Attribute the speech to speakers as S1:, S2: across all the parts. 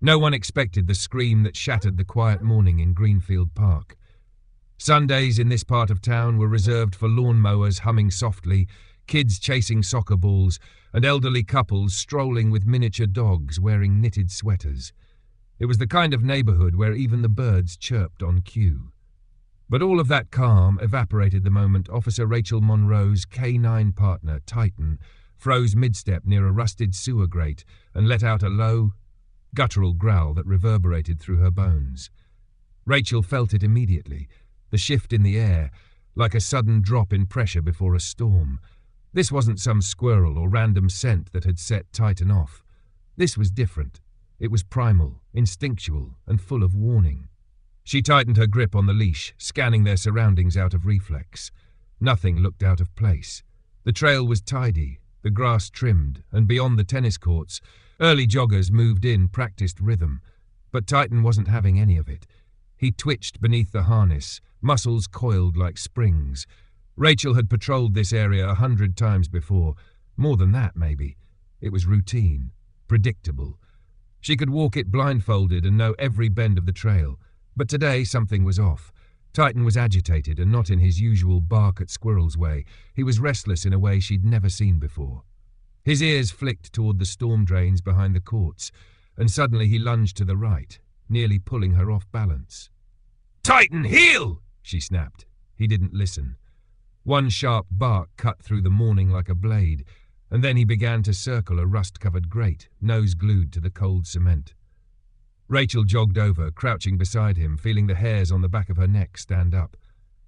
S1: No one expected the scream that shattered the quiet morning in Greenfield Park. Sundays in this part of town were reserved for lawnmowers humming softly, kids chasing soccer balls, and elderly couples strolling with miniature dogs wearing knitted sweaters. It was the kind of neighborhood where even the birds chirped on cue. But all of that calm evaporated the moment Officer Rachel Monroe's K9 partner, Titan, froze mid-step near a rusted sewer grate and let out a low, guttural growl that reverberated through her bones. Rachel felt it immediately, the shift in the air, like a sudden drop in pressure before a storm. This wasn't some squirrel or random scent that had set Titan off. This was different. It was primal, instinctual, and full of warning. She tightened her grip on the leash, scanning their surroundings out of reflex. Nothing looked out of place. The trail was tidy, the grass trimmed, and beyond the tennis courts, early joggers moved in, practiced rhythm. But Titan wasn't having any of it. He twitched beneath the harness, muscles coiled like springs. Rachel had patrolled this area 100 times before. More than that, maybe. It was routine, predictable. She could walk it blindfolded and know every bend of the trail. But today something was off. Titan was agitated and not in his usual bark at squirrels way. He was restless in a way she'd never seen before. His ears flicked toward the storm drains behind the courts, and suddenly he lunged to the right, nearly pulling her off balance. "Titan, heel!" she snapped. He didn't listen. One sharp bark cut through the morning like a blade, and then he began to circle a rust-covered grate, nose glued to the cold cement. Rachel jogged over, crouching beside him, feeling the hairs on the back of her neck stand up.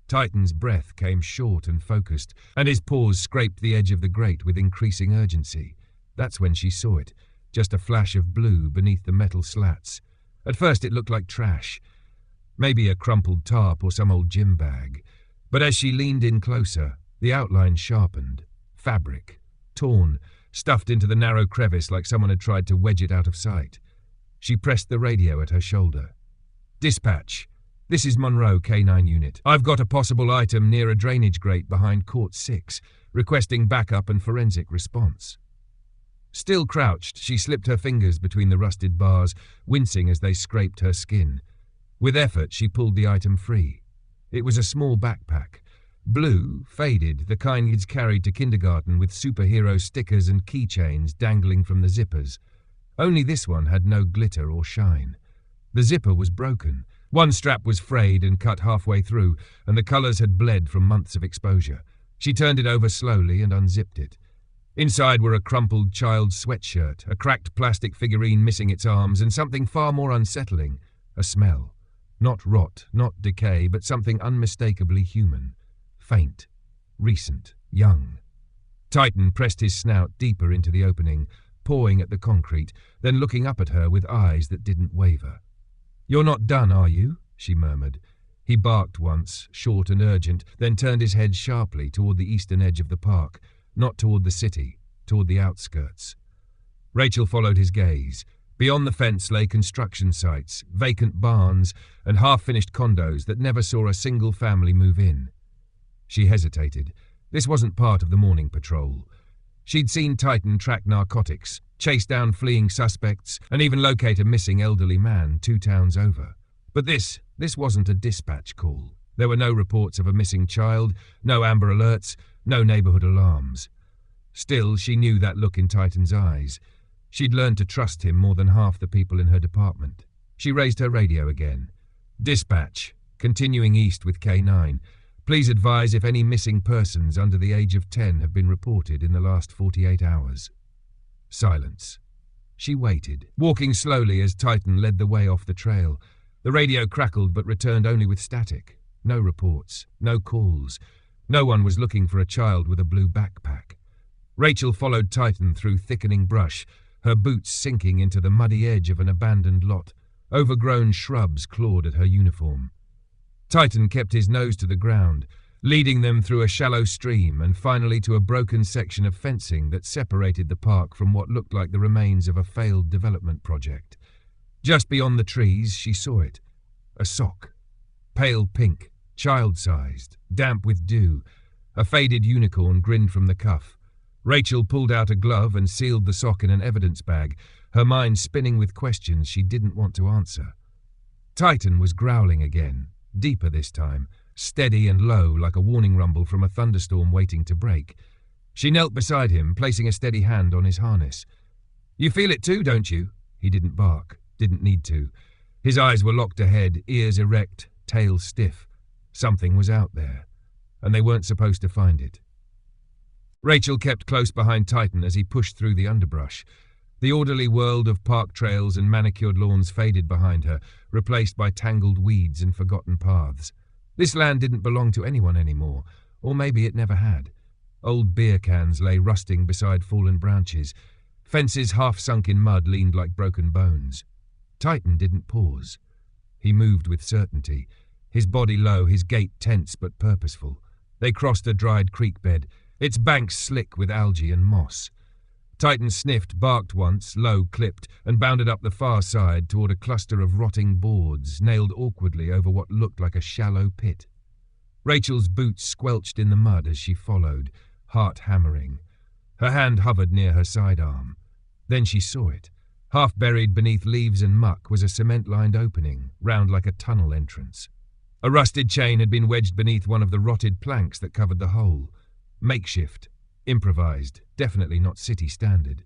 S1: Titan's breath came short and focused, and his paws scraped the edge of the grate with increasing urgency. That's when she saw it, just a flash of blue beneath the metal slats. At first it looked like trash, maybe a crumpled tarp or some old gym bag. But as she leaned in closer, the outline sharpened. Fabric, torn, stuffed into the narrow crevice like someone had tried to wedge it out of sight. She pressed the radio at her shoulder. "Dispatch. This is Monroe, K9 unit. I've got a possible item near a drainage grate behind Court 6, requesting backup and forensic response." Still crouched, she slipped her fingers between the rusted bars, wincing as they scraped her skin. With effort, she pulled the item free. It was a small backpack. Blue, faded, the kind kids carried to kindergarten with superhero stickers and keychains dangling from the zippers. Only this one had no glitter or shine. The zipper was broken. One strap was frayed and cut halfway through, and the colours had bled from months of exposure. She turned it over slowly and unzipped it. Inside were a crumpled child's sweatshirt, a cracked plastic figurine missing its arms, and something far more unsettling, a smell. Not rot, not decay, but something unmistakably human. Faint, recent, young. Titan pressed his snout deeper into the opening, pawing at the concrete, then looking up at her with eyes that didn't waver. "You're not done, are you?" she murmured. He barked once, short and urgent, then turned his head sharply toward the eastern edge of the park, not toward the city, toward the outskirts. Rachel followed his gaze. Beyond the fence lay construction sites, vacant barns, and half-finished condos that never saw a single family move in. She hesitated. This wasn't part of the morning patrol. She'd seen Titan track narcotics, chase down fleeing suspects, and even locate a missing elderly man 2 towns over. But this wasn't a dispatch call. There were no reports of a missing child, no Amber Alerts, no neighborhood alarms. Still, she knew that look in Titan's eyes. She'd learned to trust him more than half the people in her department. She raised her radio again. "Dispatch, continuing east with K9. Please advise if any missing persons under the age of 10 have been reported in the last 48 hours. Silence. She waited, walking slowly as Titan led the way off the trail. The radio crackled but returned only with static. No reports, no calls. No one was looking for a child with a blue backpack. Rachel followed Titan through thickening brush, her boots sinking into the muddy edge of an abandoned lot. Overgrown shrubs clawed at her uniform. Titan kept his nose to the ground, leading them through a shallow stream and finally to a broken section of fencing that separated the park from what looked like the remains of a failed development project. Just beyond the trees, she saw it. A sock. Pale pink, child-sized, damp with dew. A faded unicorn grinned from the cuff. Rachel pulled out a glove and sealed the sock in an evidence bag, her mind spinning with questions she didn't want to answer. Titan was growling again, deeper this time, steady and low like a warning rumble from a thunderstorm waiting to break. She knelt beside him, placing a steady hand on his harness. "You feel it too, don't you?" He didn't bark, didn't need to. His eyes were locked ahead, ears erect, tail stiff. Something was out there, and they weren't supposed to find it. Rachel kept close behind Titan as he pushed through the underbrush. The orderly world of park trails and manicured lawns faded behind her, replaced by tangled weeds and forgotten paths. This land didn't belong to anyone anymore, or maybe it never had. Old beer cans lay rusting beside fallen branches. Fences half sunk in mud leaned like broken bones. Titan didn't pause. He moved with certainty, his body low, his gait tense but purposeful. They crossed a dried creek bed, its banks slick with algae and moss. Titan sniffed, barked once, low-clipped, and bounded up the far side toward a cluster of rotting boards nailed awkwardly over what looked like a shallow pit. Rachel's boots squelched in the mud as she followed, heart hammering. Her hand hovered near her sidearm. Then she saw it. Half buried beneath leaves and muck was a cement-lined opening, round like a tunnel entrance. A rusted chain had been wedged beneath one of the rotted planks that covered the hole. Makeshift. Improvised, definitely not city standard.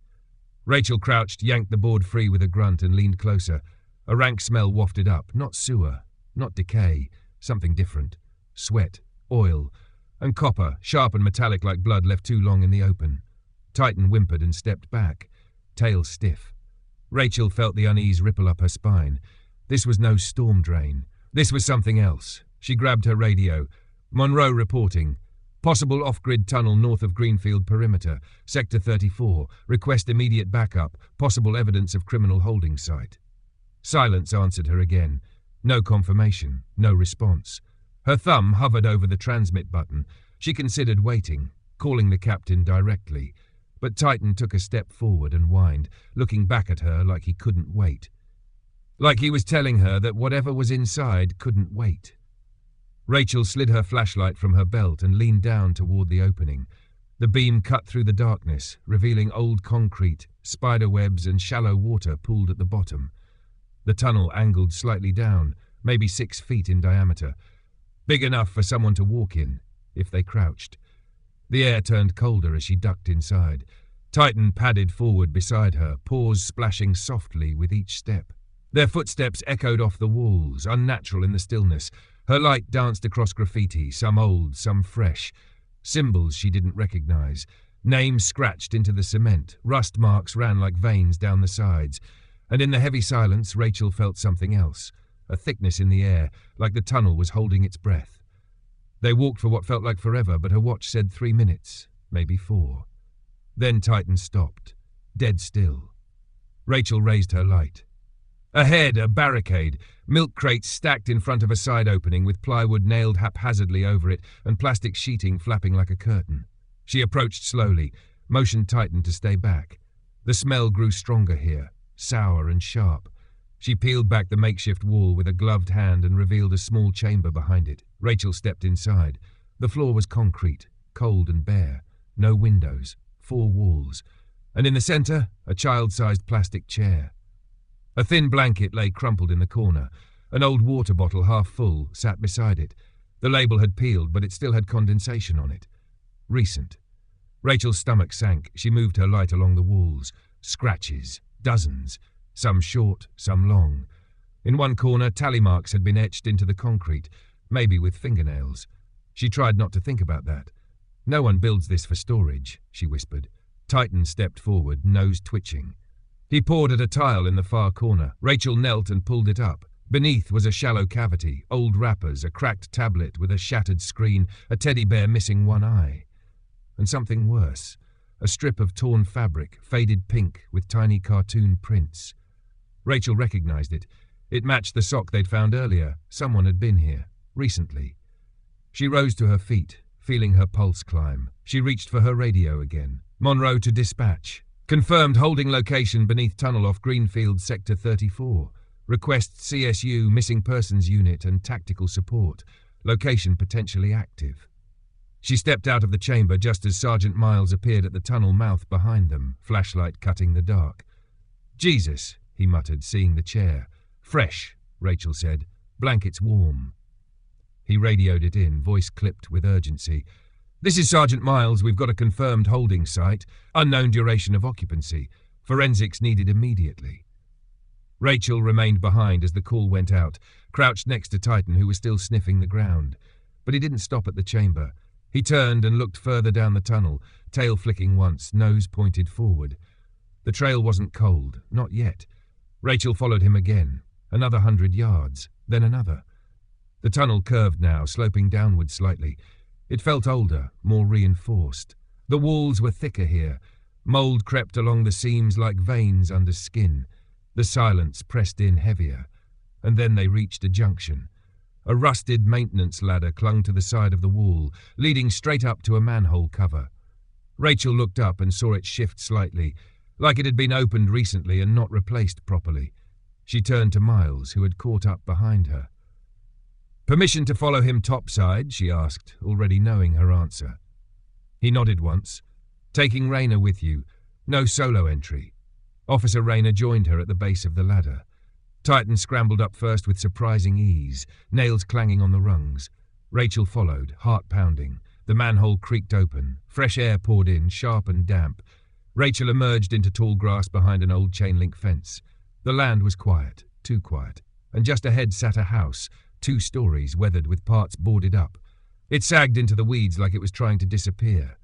S1: Rachel crouched, yanked the board free with a grunt and leaned closer. A rank smell wafted up, not sewer, not decay, something different. Sweat, oil, and copper, sharp and metallic like blood left too long in the open. Titan whimpered and stepped back, tail stiff. Rachel felt the unease ripple up her spine. This was no storm drain. This was something else. She grabbed her radio. Monroe reporting. Possible off-grid tunnel north of Greenfield perimeter, Sector 34. Request immediate backup. Possible evidence of criminal holding site. Silence answered her again. No confirmation, no response. Her thumb hovered over the transmit button. She considered waiting, calling the captain directly. But Titan took a step forward and whined, looking back at her like he couldn't wait. Like he was telling her that whatever was inside couldn't wait. Rachel slid her flashlight from her belt and leaned down toward the opening. The beam cut through the darkness, revealing old concrete, spider webs and shallow water pooled at the bottom. The tunnel angled slightly down, maybe 6 feet in diameter. Big enough for someone to walk in, if they crouched. The air turned colder as she ducked inside. Titan padded forward beside her, paws splashing softly with each step. Their footsteps echoed off the walls, unnatural in the stillness. Her light danced across graffiti, some old, some fresh. Symbols she didn't recognize. Names scratched into the cement. Rust marks ran like veins down the sides. And in the heavy silence, Rachel felt something else. A thickness in the air, like the tunnel was holding its breath. They walked for what felt like forever, but her watch said 3 minutes, maybe 4. Then Titan stopped, dead still. Rachel raised her light. Ahead, a barricade, milk crates stacked in front of a side opening with plywood nailed haphazardly over it and plastic sheeting flapping like a curtain. She approached slowly, motioned Titan to stay back. The smell grew stronger here, sour and sharp. She peeled back the makeshift wall with a gloved hand and revealed a small chamber behind it. Rachel stepped inside. The floor was concrete, cold and bare. No windows, 4 walls. And in the center, a child-sized plastic chair. A thin blanket lay crumpled in the corner. An old water bottle, half full, sat beside it. The label had peeled, but it still had condensation on it. Recent. Rachel's stomach sank. She moved her light along the walls. Scratches. Dozens. Some short, some long. In one corner, tally marks had been etched into the concrete, maybe with fingernails. She tried not to think about that. No one builds this for storage, she whispered. Titan stepped forward, nose twitching. He pawed at a tile in the far corner. Rachel knelt and pulled it up. Beneath was a shallow cavity, old wrappers, a cracked tablet with a shattered screen, a teddy bear missing one eye. And something worse. A strip of torn fabric, faded pink with tiny cartoon prints. Rachel recognized it. It matched the sock they'd found earlier. Someone had been here, recently. She rose to her feet, feeling her pulse climb. She reached for her radio again. Monroe to dispatch. Confirmed holding location beneath tunnel off Greenfield Sector 34. Request CSU, missing persons unit and tactical support. Location potentially active. She stepped out of the chamber just as Sergeant Miles appeared at the tunnel mouth behind them, flashlight cutting the dark. Jesus, he muttered, seeing the chair. Fresh, Rachel said. Blankets warm. He radioed it in, voice clipped with urgency. This is Sergeant Miles. We've got a confirmed holding site. Unknown duration of occupancy. Forensics needed immediately. Rachel remained behind as the call went out, crouched next to Titan, who was still sniffing the ground. But he didn't stop at the chamber. He turned and looked further down the tunnel, tail flicking once, nose pointed forward. The trail wasn't cold, not yet. Rachel followed him again. Another 100 yards, then another. The tunnel curved now, sloping downward slightly. It felt older, more reinforced. The walls were thicker here. Mould crept along the seams like veins under skin. The silence pressed in heavier. And then they reached a junction. A rusted maintenance ladder clung to the side of the wall, leading straight up to a manhole cover. Rachel looked up and saw it shift slightly, like it had been opened recently and not replaced properly. She turned to Miles, who had caught up behind her. Permission to follow him topside, she asked, already knowing her answer. He nodded once. Taking Rayner with you. No solo entry. Officer Rayner joined her at the base of the ladder. Titan scrambled up first with surprising ease, nails clanging on the rungs. Rachel followed, heart pounding. The manhole creaked open. Fresh air poured in, sharp and damp. Rachel emerged into tall grass behind an old chain-link fence. The land was quiet, too quiet, and just ahead sat a house, 2 stories, weathered with parts boarded up. It sagged into the weeds like it was trying to disappear.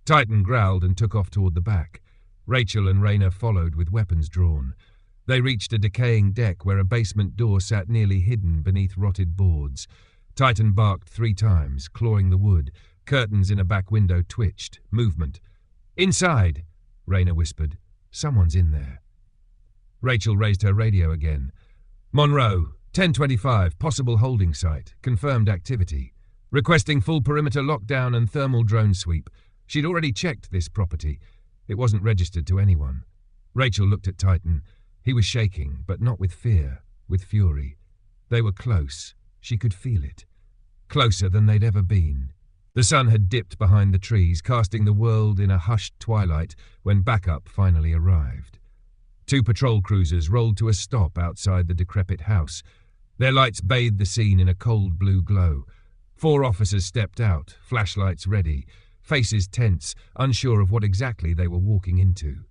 S1: Titan growled and took off toward the back. Rachel and Rayner followed with weapons drawn. They reached a decaying deck where a basement door sat nearly hidden beneath rotted boards. Titan barked 3 times, clawing the wood. Curtains in a back window twitched. Movement. Inside, Rayner whispered. Someone's in there. Rachel raised her radio again. Monroe, 1025, possible holding site. Confirmed activity. Requesting full perimeter lockdown and thermal drone sweep. She'd already checked this property. It wasn't registered to anyone. Rachel looked at Titan. He was shaking, but not with fear, with fury. They were close. She could feel it. Closer than they'd ever been. The sun had dipped behind the trees, casting the world in a hushed twilight when backup finally arrived. 2 patrol cruisers rolled to a stop outside the decrepit house. Their lights bathed the scene in a cold blue glow. 4 officers stepped out, flashlights ready, faces tense, unsure of what exactly they were walking into.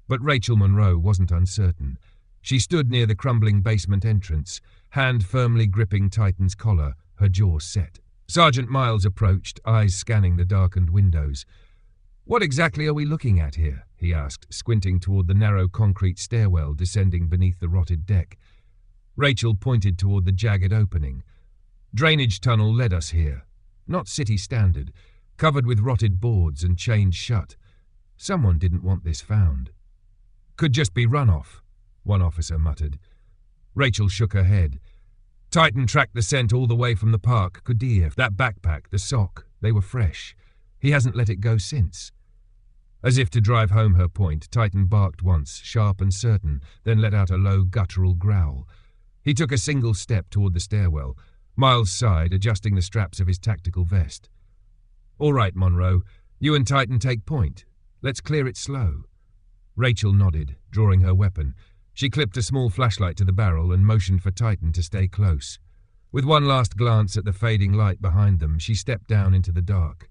S1: But Rachel Monroe wasn't uncertain. She stood near the crumbling basement entrance, hand firmly gripping Titan's collar, her jaw set. Sergeant Miles approached, eyes scanning the darkened windows. "What exactly are we looking at here?" he asked, squinting toward the narrow concrete stairwell descending beneath the rotted deck. Rachel pointed toward the jagged opening. Drainage tunnel led us here. Not city standard, covered with rotted boards and chained shut. Someone didn't want this found. "Could just be runoff," one officer muttered. Rachel shook her head. Titan tracked the scent all the way from the park. Kudir, that backpack, the sock, they were fresh. He hasn't let it go since. As if to drive home her point, Titan barked once, sharp and certain, then let out a low, guttural growl. He took a single step toward the stairwell. Miles sighed, adjusting the straps of his tactical vest. "All right, Monroe. You and Titan take point. Let's clear it slow." Rachel nodded, drawing her weapon. She clipped a small flashlight to the barrel and motioned for Titan to stay close. With one last glance at the fading light behind them, she stepped down into the dark.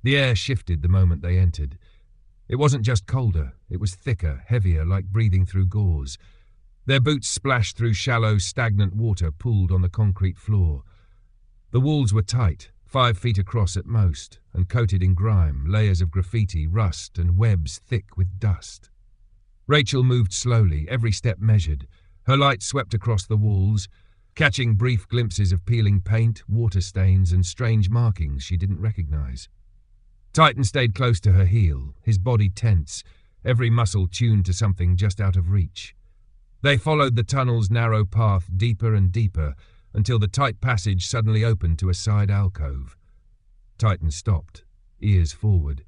S1: The air shifted the moment they entered. It wasn't just colder, it was thicker, heavier, like breathing through gauze. Their boots splashed through shallow, stagnant water pooled on the concrete floor. The walls were tight, 5 feet across at most, and coated in grime, layers of graffiti, rust, and webs thick with dust. Rachel moved slowly, every step measured. Her light swept across the walls, catching brief glimpses of peeling paint, water stains, and strange markings she didn't recognize. Titan stayed close to her heel, his body tense, every muscle tuned to something just out of reach. They followed the tunnel's narrow path deeper and deeper until the tight passage suddenly opened to a side alcove. Titan stopped, ears forward.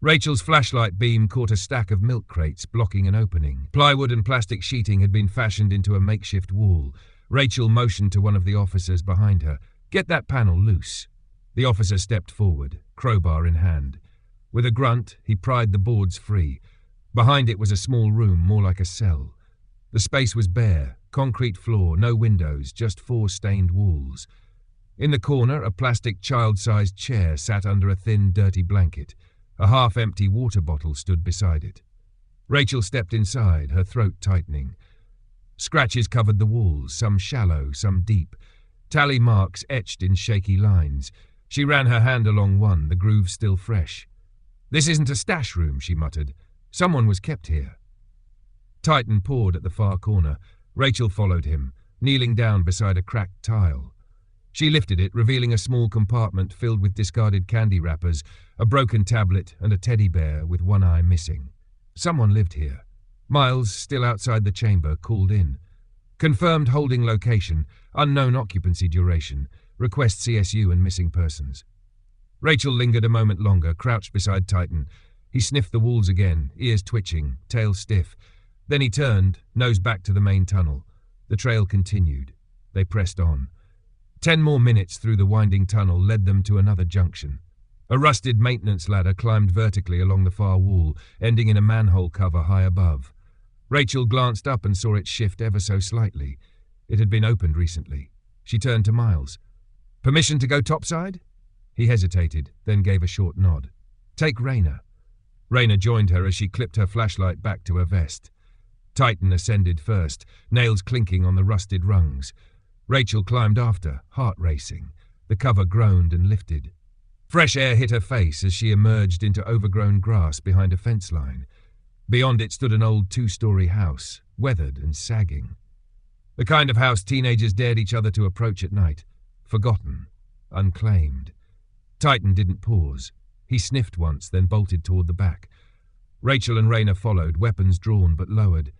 S1: Rachel's flashlight beam caught a stack of milk crates blocking an opening. Plywood and plastic sheeting had been fashioned into a makeshift wall. Rachel motioned to one of the officers behind her. "Get that panel loose." The officer stepped forward, crowbar in hand. With a grunt, he pried the boards free. Behind it was a small room, more like a cell. The space was bare, concrete floor, no windows, just 4 stained walls. In the corner, a plastic child-sized chair sat under a thin, dirty blanket. A half-empty water bottle stood beside it. Rachel stepped inside, her throat tightening. Scratches covered the walls, some shallow, some deep. Tally marks etched in shaky lines. She ran her hand along one, the groove still fresh. "This isn't a stash room," she muttered. "Someone was kept here." Titan pawed at the far corner. Rachel followed him, kneeling down beside a cracked tile. She lifted it, revealing a small compartment filled with discarded candy wrappers, a broken tablet, and a teddy bear with one eye missing. Someone lived here. Miles, still outside the chamber, called in. Confirmed holding location, unknown occupancy duration, request CSU and missing persons. Rachel lingered a moment longer, crouched beside Titan. He sniffed the walls again, ears twitching, tail stiff. Then he turned, nose back to the main tunnel. The trail continued. They pressed on. 10 more minutes through the winding tunnel led them to another junction. A rusted maintenance ladder climbed vertically along the far wall, ending in a manhole cover high above. Rachel glanced up and saw it shift ever so slightly. It had been opened recently. She turned to Miles. "Permission to go topside?" He hesitated, then gave a short nod. "Take Raina." Raina joined her as she clipped her flashlight back to her vest. Titan ascended first, nails clinking on the rusted rungs. Rachel climbed after, heart racing. The cover groaned and lifted. Fresh air hit her face as she emerged into overgrown grass behind a fence line. Beyond it stood an old 2-story house, weathered and sagging. The kind of house teenagers dared each other to approach at night. Forgotten. Unclaimed. Titan didn't pause. He sniffed once, then bolted toward the back. Rachel and Raina followed, weapons drawn but lowered.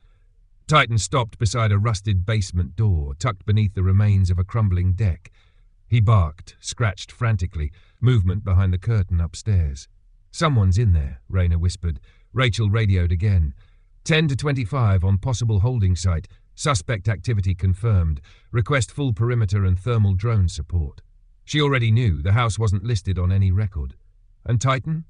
S1: Titan stopped beside a rusted basement door, tucked beneath the remains of a crumbling deck. He barked, scratched frantically, movement behind the curtain upstairs. "Someone's in there," Raina whispered. Rachel radioed again. 10 to 25 on possible holding site. Suspect activity confirmed. Request full perimeter and thermal drone support. She already knew the house wasn't listed on any record. And Titan?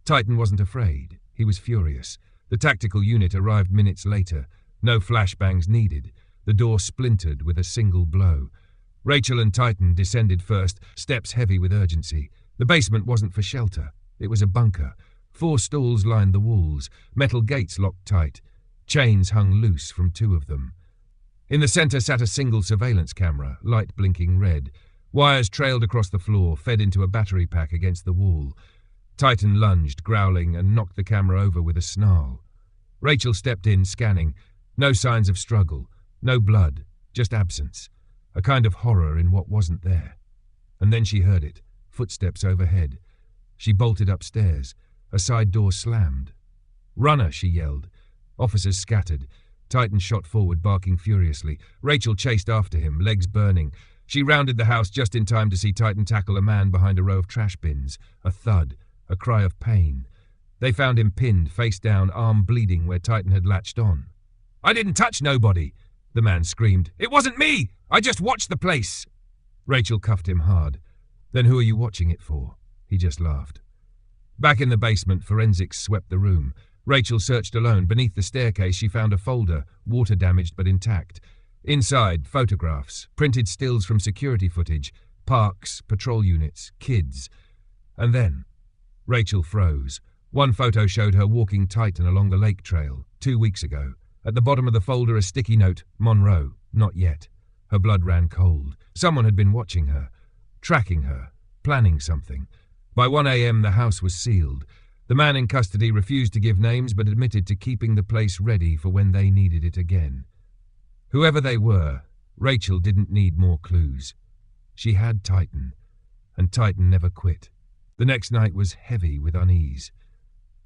S1: Titan wasn't afraid. He was furious. The tactical unit arrived minutes later. No flashbangs needed. The door splintered with a single blow. Rachel and Titan descended first, steps heavy with urgency. The basement wasn't for shelter. It was a bunker. 4 stalls lined the walls, metal gates locked tight. Chains hung loose from 2 of them. In the center sat a single surveillance camera, light blinking red. Wires trailed across the floor, fed into a battery pack against the wall. Titan lunged, growling, and knocked the camera over with a snarl. Rachel stepped in, scanning. No signs of struggle, no blood, just absence. A kind of horror in what wasn't there. And then she heard it, footsteps overhead. She bolted upstairs. A side door slammed. "Runner," she yelled. Officers scattered. Titan shot forward, barking furiously. Rachel chased after him, legs burning. She rounded the house just in time to see Titan tackle a man behind a row of trash bins. A thud, a cry of pain. They found him pinned, face down, arm bleeding where Titan had latched on. "I didn't touch nobody," the man screamed. "It wasn't me! I just watched the place!" Rachel cuffed him hard. "Then who are you watching it for?" He just laughed. Back in the basement, forensics swept the room. Rachel searched alone. Beneath the staircase, she found a folder, water-damaged but intact. Inside, photographs, printed stills from security footage, parks, patrol units, kids. And then, Rachel froze. One photo showed her walking Titan along the lake trail, 2 weeks ago. At the bottom of the folder, a sticky note, "Monroe, not yet." Her blood ran cold. Someone had been watching her, tracking her, planning something. By 1 a.m. the house was sealed. The man in custody refused to give names but admitted to keeping the place ready for when they needed it again. Whoever they were, Rachel didn't need more clues. She had Titan, and Titan never quit. The next night was heavy with unease.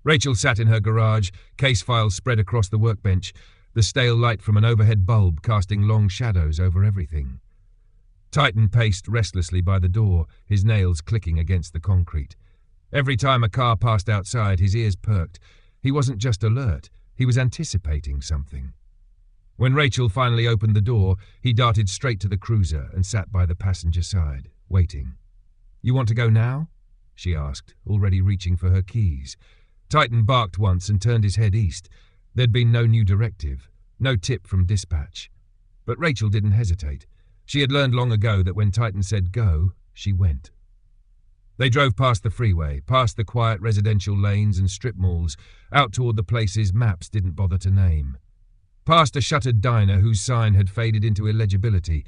S1: Rachel sat in her garage, case files spread across the workbench, the stale light from an overhead bulb casting long shadows over everything. Titan paced restlessly by the door, his nails clicking against the concrete. Every time a car passed outside, his ears perked. He wasn't just alert, he was anticipating something. When Rachel finally opened the door, he darted straight to the cruiser and sat by the passenger side, waiting. "You want to go now?" she asked, already reaching for her keys. Titan barked once and turned his head east. There'd been no new directive, no tip from dispatch. But Rachel didn't hesitate. She had learned long ago that when Titan said go, she went. They drove past the freeway, past the quiet residential lanes and strip malls, out toward the places maps didn't bother to name. Past a shuttered diner whose sign had faded into illegibility,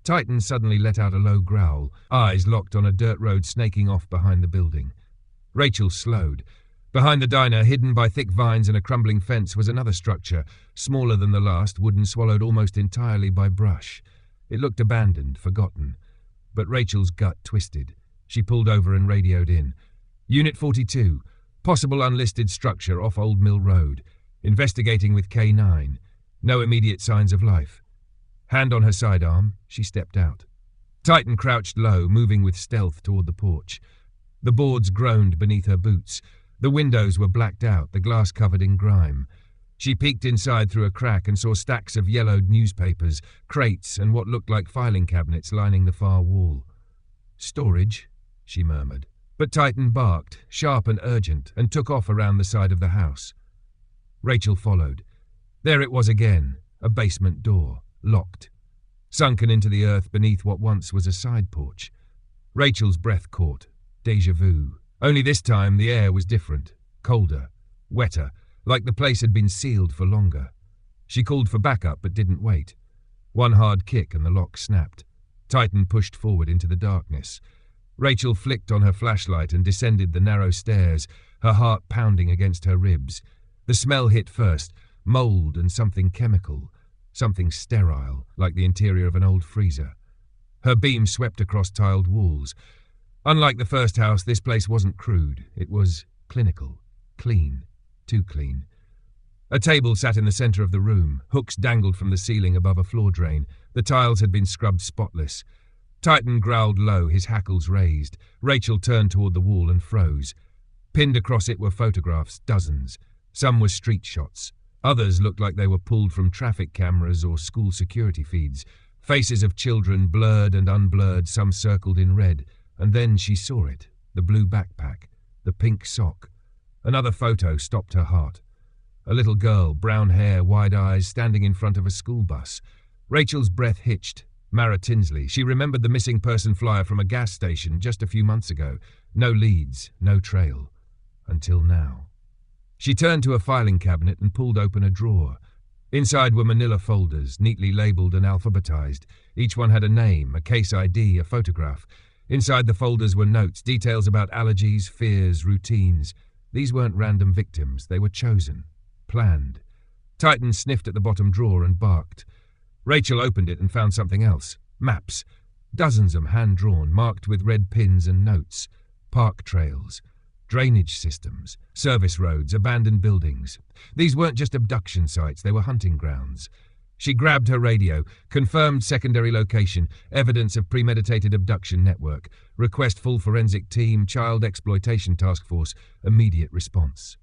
S1: Titan suddenly let out a low growl, eyes locked on a dirt road snaking off behind the building. Rachel slowed. Behind the diner, hidden by thick vines and a crumbling fence, was another structure, smaller than the last, wooden swallowed almost entirely by brush. It looked abandoned, forgotten. But Rachel's gut twisted. She pulled over and radioed in. Unit 42, possible unlisted structure off Old Mill Road. Investigating with K9. No immediate signs of life. Hand on her sidearm, she stepped out. Titan crouched low, moving with stealth toward the porch. The boards groaned beneath her boots. The windows were blacked out, the glass covered in grime. She peeked inside through a crack and saw stacks of yellowed newspapers, crates, and what looked like filing cabinets lining the far wall. Storage, she murmured. But Titan barked, sharp and urgent, and took off around the side of the house. Rachel followed. There it was again, a basement door, locked. Sunken into the earth beneath what once was a side porch. Rachel's breath caught. Déjà vu. Only this time the air was different, colder, wetter, like the place had been sealed for longer. She called for backup but didn't wait. One hard kick and the lock snapped. Titan pushed forward into the darkness. Rachel flicked on her flashlight and descended the narrow stairs, her heart pounding against her ribs. The smell hit first, mold and something chemical, something sterile, like the interior of an old freezer. Her beam swept across tiled walls. Unlike the first house, this place wasn't crude. It was clinical, clean, too clean. A table sat in the center of the room. Hooks dangled from the ceiling above a floor drain. The tiles had been scrubbed spotless. Titan growled low, his hackles raised. Rachel turned toward the wall and froze. Pinned across it were photographs, dozens. Some were street shots. Others looked like they were pulled from traffic cameras or school security feeds. Faces of children, blurred and unblurred, some circled in red. And then she saw it, the blue backpack, the pink sock. Another photo stopped her heart. A little girl, brown hair, wide eyes, standing in front of a school bus. Rachel's breath hitched. Mara Tinsley. She remembered the missing person flyer from a gas station just a few months ago. No leads, no trail. Until now. She turned to a filing cabinet and pulled open a drawer. Inside were manila folders, neatly labeled and alphabetized. Each one had a name, a case ID, a photograph. Inside the folders were notes, details about allergies, fears, routines. These weren't random victims. They were chosen, planned. Titan sniffed at the bottom drawer and barked. Rachel opened it and found something else. Maps. Dozens of them hand-drawn, marked with red pins and notes. Park trails. Drainage systems. Service roads. Abandoned buildings. These weren't just abduction sites. They were hunting grounds. She grabbed her radio, confirmed secondary location, evidence of premeditated abduction network, request full forensic team, child exploitation task force, immediate response.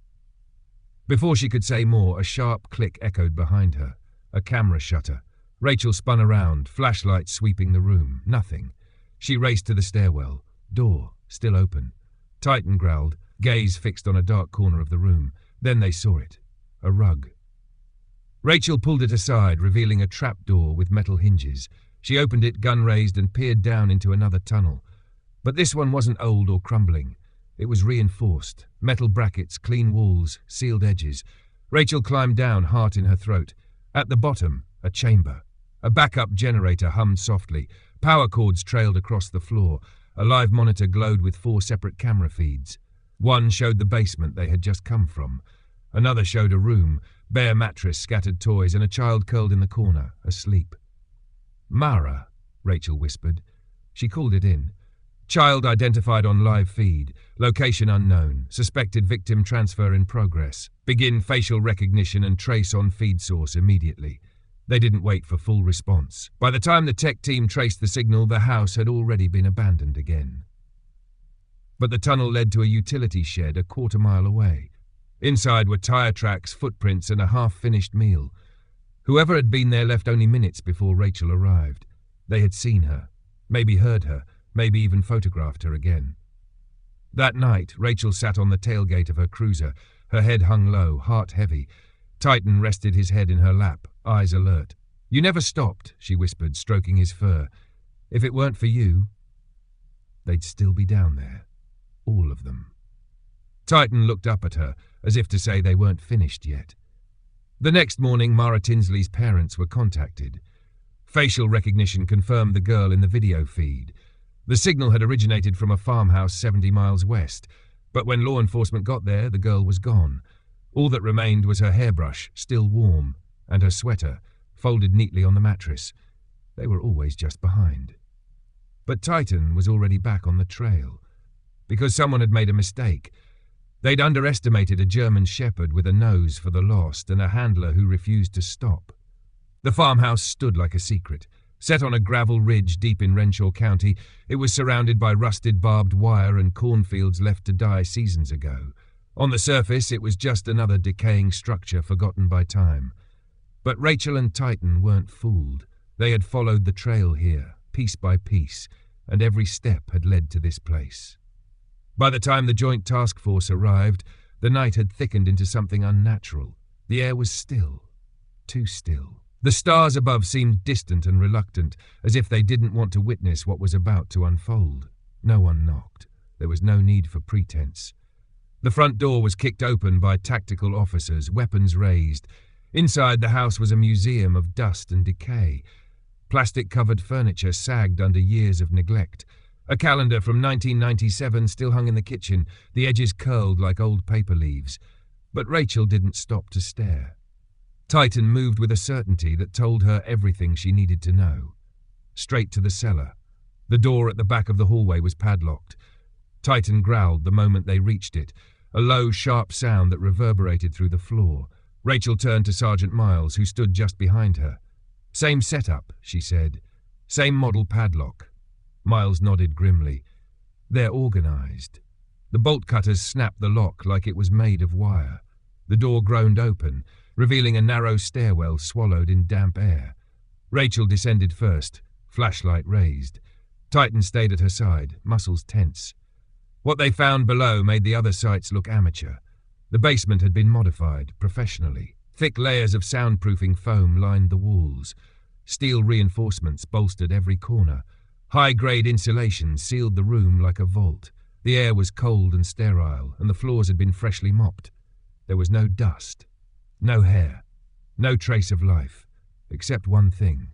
S1: Before she could say more, a sharp click echoed behind her. A camera shutter. Rachel spun around, flashlight sweeping the room. Nothing. She raced to the stairwell. Door, still open. Titan growled, gaze fixed on a dark corner of the room. Then they saw it. A rug. Rachel pulled it aside, revealing a trapdoor with metal hinges. She opened it, gun raised, and peered down into another tunnel. But this one wasn't old or crumbling. It was reinforced. Metal brackets, clean walls, sealed edges. Rachel climbed down, heart in her throat. At the bottom, a chamber. A backup generator hummed softly. Power cords trailed across the floor. A live monitor glowed with 4 separate camera feeds. One showed the basement they had just come from. Another showed a room, bare mattress, scattered toys, and a child curled in the corner, asleep. Mara, Rachel whispered. She called it in. Child identified on live feed. Location unknown. Suspected victim transfer in progress. Begin facial recognition and trace on feed source immediately. They didn't wait for full response. By the time the tech team traced the signal, the house had already been abandoned again. But the tunnel led to a utility shed a quarter-mile away. Inside were tire tracks, footprints, and a half-finished meal. Whoever had been there left only minutes before Rachel arrived. They had seen her, maybe heard her, maybe even photographed her again. That night, Rachel sat on the tailgate of her cruiser, Her head hung low, heart heavy. Titan rested his head in her lap, eyes alert. "You never stopped," she whispered, stroking his fur. "If it weren't for you, they'd still be down there. All of them." Titan looked up at her, as if to say they weren't finished yet. The next morning, Mara Tinsley's parents were contacted. Facial recognition confirmed the girl in the video feed. The signal had originated from a farmhouse 70 miles west, but when law enforcement got there, the girl was gone. All that remained was her hairbrush, still warm, and her sweater, folded neatly on the mattress. They were always just behind. But Titan was already back on the trail. Because someone had made a mistake. They'd underestimated a German shepherd with a nose for the lost and a handler who refused to stop. The farmhouse stood like a secret. Set on a gravel ridge deep in Renshaw County, it was surrounded by rusted barbed wire and cornfields left to die seasons ago. On the surface, it was just another decaying structure forgotten by time. But Rachel and Titan weren't fooled. They had followed the trail here, piece by piece, and every step had led to this place. By the time the joint task force arrived, the night had thickened into something unnatural. The air was still, too still. The stars above seemed distant and reluctant, as if they didn't want to witness what was about to unfold. No one knocked. There was no need for pretense. The front door was kicked open by tactical officers, weapons raised. Inside, the house was a museum of dust and decay. Plastic-covered furniture sagged under years of neglect. A calendar from 1997 still hung in the kitchen, the edges curled like old paper leaves. But Rachel didn't stop to stare. Titan moved with a certainty that told her everything she needed to know. Straight to the cellar. The door at the back of the hallway was padlocked. Titan growled the moment they reached it, a low, sharp sound that reverberated through the floor. Rachel turned to Sergeant Miles, who stood just behind her. "Same setup," she said. "Same model padlock." Miles nodded grimly. "They're organized." The bolt cutters snapped the lock like it was made of wire. The door groaned open, revealing a narrow stairwell swallowed in damp air. Rachel descended first, flashlight raised. Titan stayed at her side, muscles tense. What they found below made the other sites look amateur. The basement had been modified, professionally. Thick layers of soundproofing foam lined the walls. Steel reinforcements bolstered every corner. High-grade insulation sealed the room like a vault. The air was cold and sterile, and the floors had been freshly mopped. There was no dust, no hair, no trace of life, except one thing.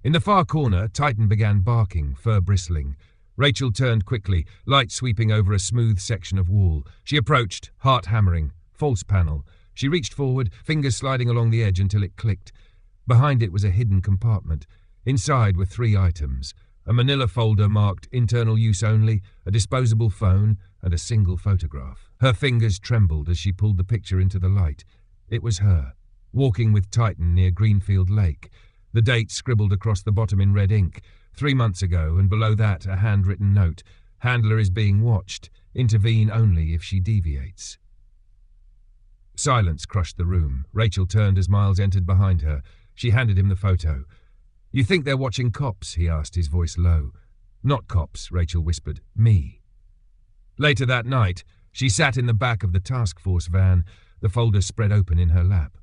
S1: In the far corner, Titan began barking, fur bristling. Rachel turned quickly, light sweeping over a smooth section of wall. She approached, heart hammering, false panel. She reached forward, fingers sliding along the edge until it clicked. Behind it was a hidden compartment. Inside were 3 items. A manila folder marked internal use only, a disposable phone, and a single photograph. Her fingers trembled as she pulled the picture into the light. It was her, walking with Titan near Greenfield Lake. The date scribbled across the bottom in red ink, 3 months ago, and below that a handwritten note. "Handler is being watched. Intervene only if she deviates." Silence crushed the room. Rachel turned as Miles entered behind her. She handed him the photo. "You think they're watching cops?" he asked, his voice low. "Not cops," Rachel whispered. "Me." Later that night, she sat in the back of the task force van, the folder spread open in her lap.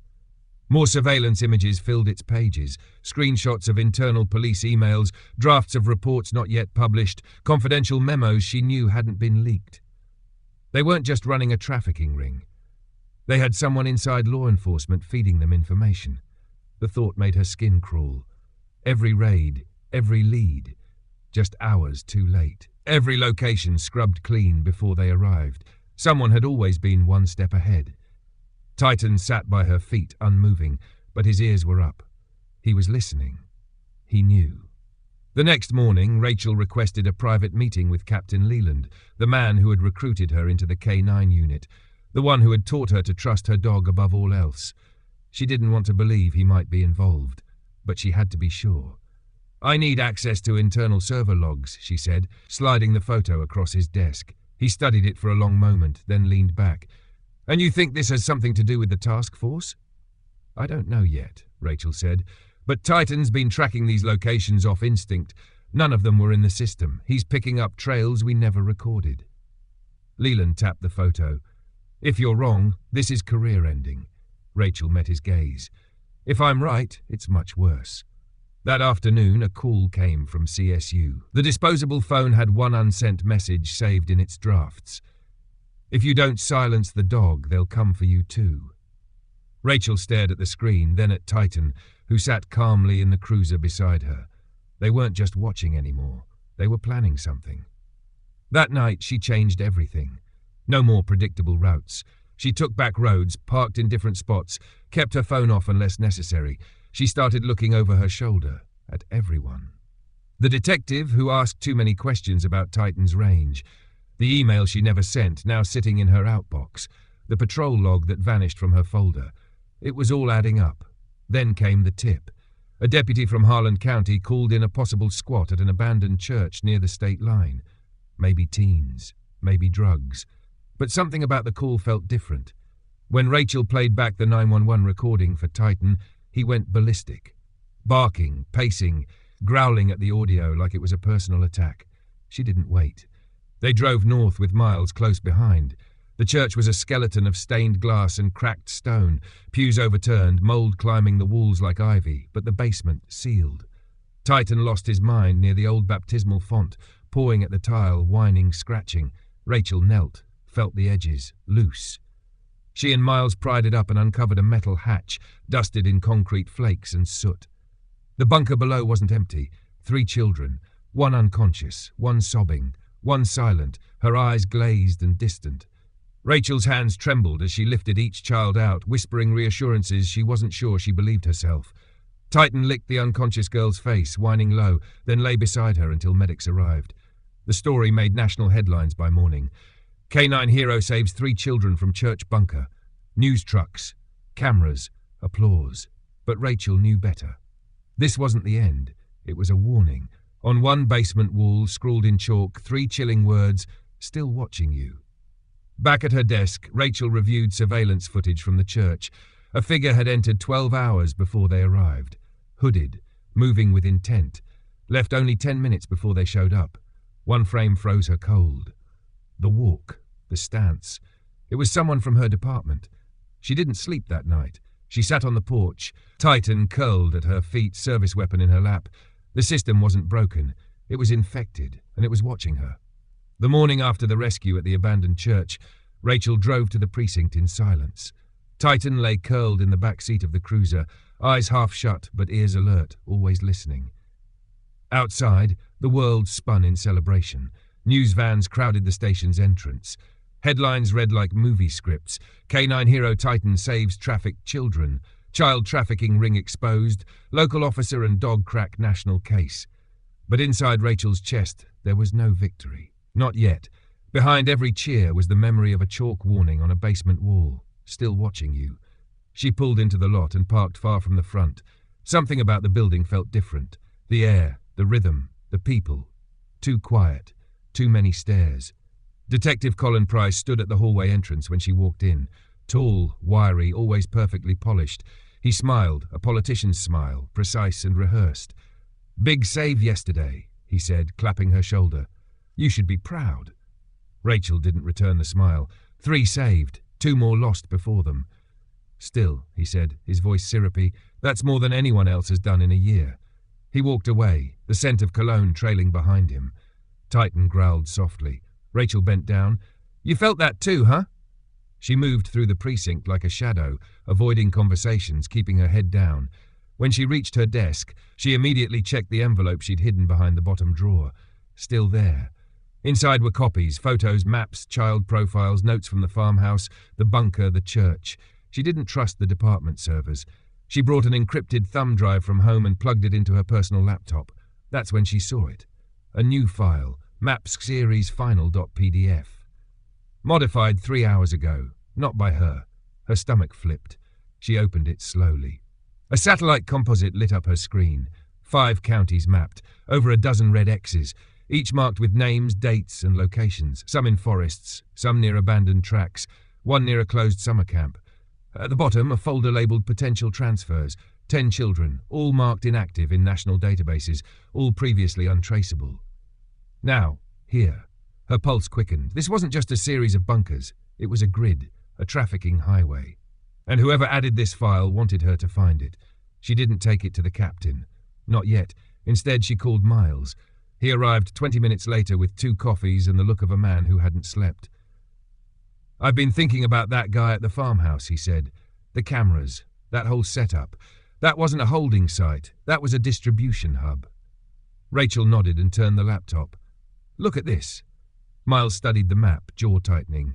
S1: More surveillance images filled its pages, screenshots of internal police emails, drafts of reports not yet published, confidential memos she knew hadn't been leaked. They weren't just running a trafficking ring. They had someone inside law enforcement feeding them information. The thought made her skin crawl. Every raid, every lead, just hours too late. Every location scrubbed clean before they arrived. Someone had always been one step ahead. Titan sat by her feet, unmoving, but his ears were up. He was listening. He knew. The next morning, Rachel requested a private meeting with Captain Leland, the man who had recruited her into the K9 unit, the one who had taught her to trust her dog above all else. She didn't want to believe he might be involved, but she had to be sure. "I need access to internal server logs," she said, sliding the photo across his desk. He studied it for a long moment, then leaned back. "And you think this has something to do with the task force?" "I don't know yet," Rachel said, "but Titan's been tracking these locations off instinct. None of them were in the system. He's picking up trails we never recorded." Leland tapped the photo. If you're wrong, this is career-ending. Rachel met his gaze. If I'm right, it's much worse. That afternoon, a call came from CSU. The disposable phone had one unsent message saved in its drafts. If you don't silence the dog, they'll come for you too. Rachel stared at the screen, then at Titan, who sat calmly in the cruiser beside her. They weren't just watching anymore. They were planning something. That night, she changed everything. No more predictable routes. She took back roads, parked in different spots, kept her phone off unless necessary. She started looking over her shoulder at everyone. The detective, who asked too many questions about Titan's range. The email she never sent, now sitting in her outbox. The patrol log that vanished from her folder. It was all adding up. Then came the tip. A deputy from Harlan County called in a possible squat at an abandoned church near the state line. Maybe teens, maybe drugs. But something about the call felt different. When Rachel played back the 911 recording for Titan, he went ballistic. Barking, pacing, growling at the audio like it was a personal attack. She didn't wait. They drove north with Miles close behind. The church was a skeleton of stained glass and cracked stone, pews overturned, mold climbing the walls like ivy, but the basement sealed. Titan lost his mind near the old baptismal font, pawing at the tile, whining, scratching. Rachel knelt, felt the edges, loose. She and Miles pried it up and uncovered a metal hatch, dusted in concrete flakes and soot. The bunker below wasn't empty. 3 children, one unconscious, one sobbing, one silent, her eyes glazed and distant. Rachel's hands trembled as she lifted each child out, whispering reassurances she wasn't sure she believed herself. Titan licked the unconscious girl's face, whining low, then lay beside her until medics arrived. The story made national headlines by morning. K9 hero saves 3 children from church bunker. News trucks, cameras, applause. But Rachel knew better. This wasn't the end. It was a warning. On one basement wall, scrawled in chalk, 3 chilling words, "Still watching you." Back at her desk, Rachel reviewed surveillance footage from the church. A figure had entered 12 hours before they arrived. Hooded, moving with intent. Left only 10 minutes before they showed up. One frame froze her cold. The walk, the stance. It was someone from her department. She didn't sleep that night. She sat on the porch, Titan curled at her feet, service weapon in her lap. The system wasn't broken. It was infected, and it was watching her. The morning after the rescue at the abandoned church, Rachel drove to the precinct in silence. Titan lay curled in the back seat of the cruiser, eyes half shut but ears alert, always listening. Outside, the world spun in celebration. News vans crowded the station's entrance. Headlines read like movie scripts. K9 hero Titan saves trafficked children. Child trafficking ring exposed. Local officer and dog crack national case. But inside Rachel's chest, there was no victory. Not yet. Behind every cheer was the memory of a chalk warning on a basement wall. Still watching you. She pulled into the lot and parked far from the front. Something about the building felt different. The air, the rhythm, the people. Too quiet. Too many stairs. Detective Colin Price stood at the hallway entrance when she walked in. Tall, wiry, always perfectly polished. He smiled, a politician's smile, precise and rehearsed. "Big save yesterday," he said, clapping her shoulder. "You should be proud." Rachel didn't return the smile. 3 saved, 2 more lost before them. "Still," he said, his voice syrupy, "that's more than anyone else has done in a year." He walked away, the scent of cologne trailing behind him. Titan growled softly. Rachel bent down. "You felt that too, huh?" She moved through the precinct like a shadow, avoiding conversations, keeping her head down. When she reached her desk, she immediately checked the envelope she'd hidden behind the bottom drawer. Still there. Inside were copies, photos, maps, child profiles, notes from the farmhouse, the bunker, the church. She didn't trust the department servers. She brought an encrypted thumb drive from home and plugged it into her personal laptop. That's when she saw it. A new file, Maps Series Final.pdf. Modified 3 hours ago, not by her. Her stomach flipped. She opened it slowly. A satellite composite lit up her screen. 5 counties mapped, over a dozen red X's, each marked with names, dates, and locations, some in forests, some near abandoned tracks, one near a closed summer camp. At the bottom, a folder labelled Potential Transfers, 10 children, all marked inactive in national databases, all previously untraceable. Now, here. Her pulse quickened. This wasn't just a series of bunkers. It was a grid, a trafficking highway. And whoever added this file wanted her to find it. She didn't take it to the captain. Not yet. Instead, she called Miles. He arrived 20 minutes later with 2 coffees and the look of a man who hadn't slept. "I've been thinking about that guy at the farmhouse," he said. "The cameras, that whole setup. That wasn't a holding site. That was a distribution hub." Rachel nodded and turned the laptop. "Look at this." Miles studied the map, jaw tightening.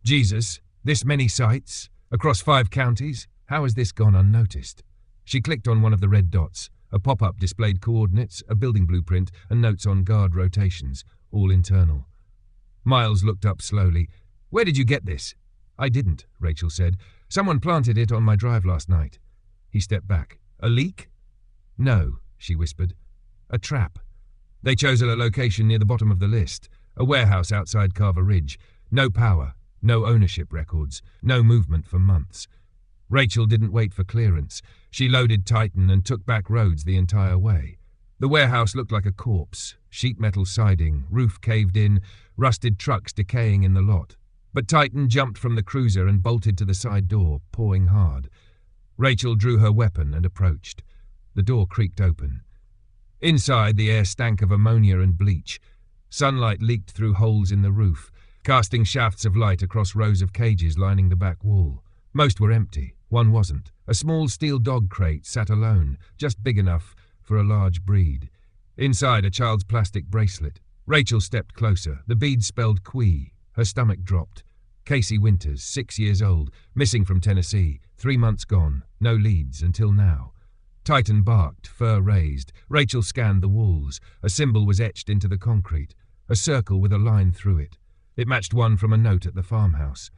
S1: "Jesus, this many sites? Across 5 counties? How has this gone unnoticed?" She clicked on one of the red dots. A pop-up displayed coordinates, a building blueprint, and notes on guard rotations, all internal. Miles looked up slowly. "Where did you get this?" "I didn't," Rachel said. "Someone planted it on my drive last night." He stepped back. "A leak?" "No," she whispered. "A trap. They chose a location near the bottom of the list, a warehouse outside Carver Ridge. No power, no ownership records, no movement for months." Rachel didn't wait for clearance. She loaded Titan and took back roads the entire way. The warehouse looked like a corpse, sheet metal siding, roof caved in, rusted trucks decaying in the lot. But Titan jumped from the cruiser and bolted to the side door, pawing hard. Rachel drew her weapon and approached. The door creaked open. Inside, the air stank of ammonia and bleach. Sunlight leaked through holes in the roof, casting shafts of light across rows of cages lining the back wall. Most were empty. One wasn't. A small steel dog crate sat alone, just big enough for a large breed. Inside, a child's plastic bracelet. Rachel stepped closer. The bead spelled Quee. Her stomach dropped. Casey Winters, 6 years old, missing from Tennessee, 3 months gone, no leads until now. Titan barked, fur raised. Rachel scanned the walls. A symbol was etched into the concrete, a circle with a line through it. It matched one from a note at the farmhouse.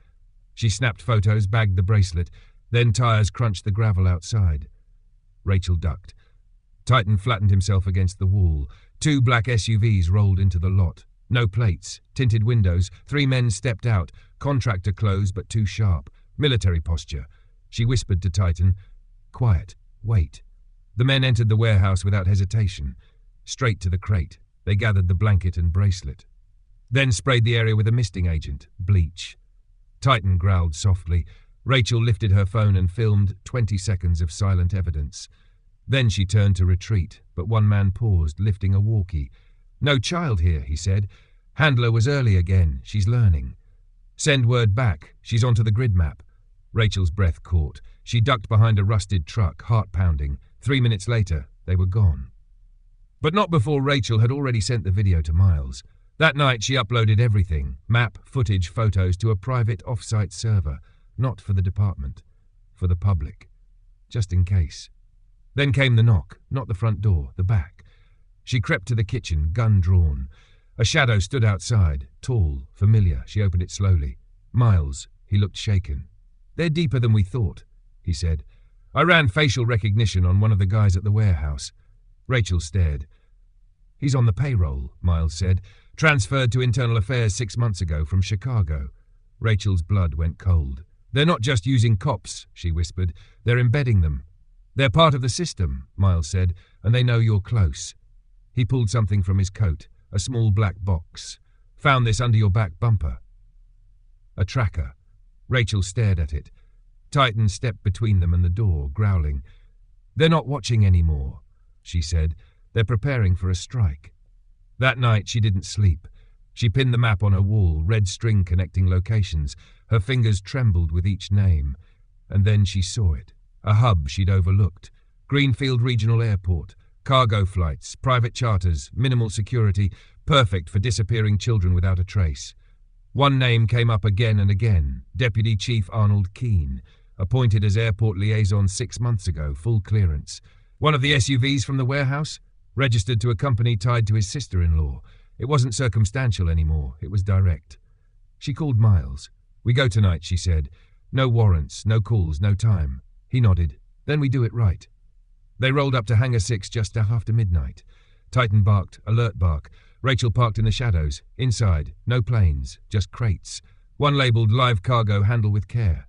S1: She snapped photos, bagged the bracelet, then tires crunched the gravel outside. Rachel ducked. Titan flattened himself against the wall. 2 black SUVs rolled into the lot. No plates, tinted windows. 3 men stepped out, contractor clothes but too sharp. Military posture. She whispered to Titan, "Quiet, wait." The men entered the warehouse without hesitation. Straight to the crate. They gathered the blanket and bracelet. Then sprayed the area with a misting agent, bleach. Titan growled softly. Rachel lifted her phone and filmed 20 seconds of silent evidence. Then she turned to retreat, but one man paused, lifting a walkie. "No child here," he said. "Handler was early again. She's learning." "Send word back. She's onto the grid map." Rachel's breath caught. She ducked behind a rusted truck, heart pounding. 3 minutes later, they were gone. But not before Rachel had already sent the video to Miles. That night she uploaded everything, map, footage, photos, to a private off-site server. Not for the department, for the public. Just in case. Then came the knock, not the front door, the back. She crept to the kitchen, gun drawn. A shadow stood outside, tall, familiar. She opened it slowly. Miles. He looked shaken. "They're deeper than we thought," he said. "I ran facial recognition on one of the guys at the warehouse." Rachel stared. "He's on the payroll," Miles said. "Transferred to Internal Affairs 6 months ago from Chicago." Rachel's blood went cold. "They're not just using cops," she whispered. "They're embedding them." "They're part of the system," Miles said, "and they know you're close." He pulled something from his coat, a small black box. "Found this under your back bumper." A tracker. Rachel stared at it. Titan stepped between them and the door, growling. "They're not watching anymore," she said. "They're preparing for a strike." That night she didn't sleep. She pinned the map on her wall, red string connecting locations. Her fingers trembled with each name. And then she saw it. A hub she'd overlooked. Greenfield Regional Airport. Cargo flights, private charters, minimal security, perfect for disappearing children without a trace. One name came up again and again. Deputy Chief Arnold Keene. Appointed as airport liaison 6 months ago, full clearance. One of the SUVs from the warehouse? Registered to a company tied to his sister-in-law. It wasn't circumstantial anymore, it was direct. She called Miles. "We go tonight," she said. "No warrants, no calls, no time." He nodded. "Then we do it right." They rolled up to Hangar 6 just after midnight. Titan barked, alert bark. Rachel parked in the shadows. Inside, no planes, just crates. One labelled "Live Cargo, Handle with Care."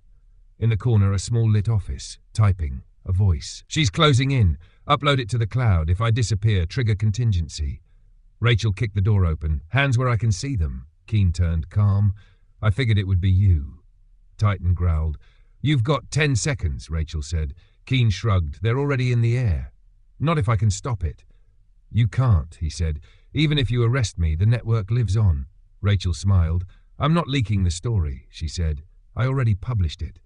S1: In the corner, a small lit office. Typing. A voice. "She's closing in. Upload it to the cloud. If I disappear, trigger contingency." Rachel kicked the door open. "Hands where I can see them." Keene turned, calm. "I figured it would be you." Titan growled. "You've got 10 seconds, Rachel said. Keane shrugged. "They're already in the air." "Not if I can stop it." "You can't," he said. "Even if you arrest me, the network lives on." Rachel smiled. "I'm not leaking the story," she said. "I already published it."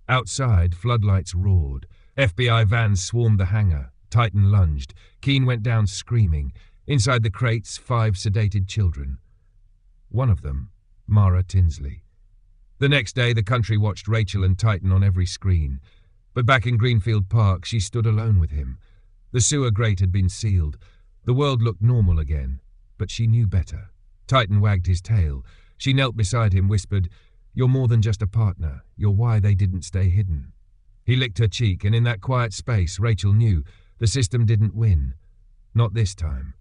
S1: Outside, floodlights roared. FBI vans swarmed the hangar. Titan lunged. Keane went down screaming. Inside the crates, 5 sedated children. One of them, Mara Tinsley. The next day, the country watched Rachel and Titan on every screen. But back in Greenfield Park, she stood alone with him. The sewer grate had been sealed. The world looked normal again, but she knew better. Titan wagged his tail. She knelt beside him, whispered, "You're more than just a partner. You're why they didn't stay hidden." He licked her cheek, and in that quiet space, Rachel knew the system didn't win. Not this time.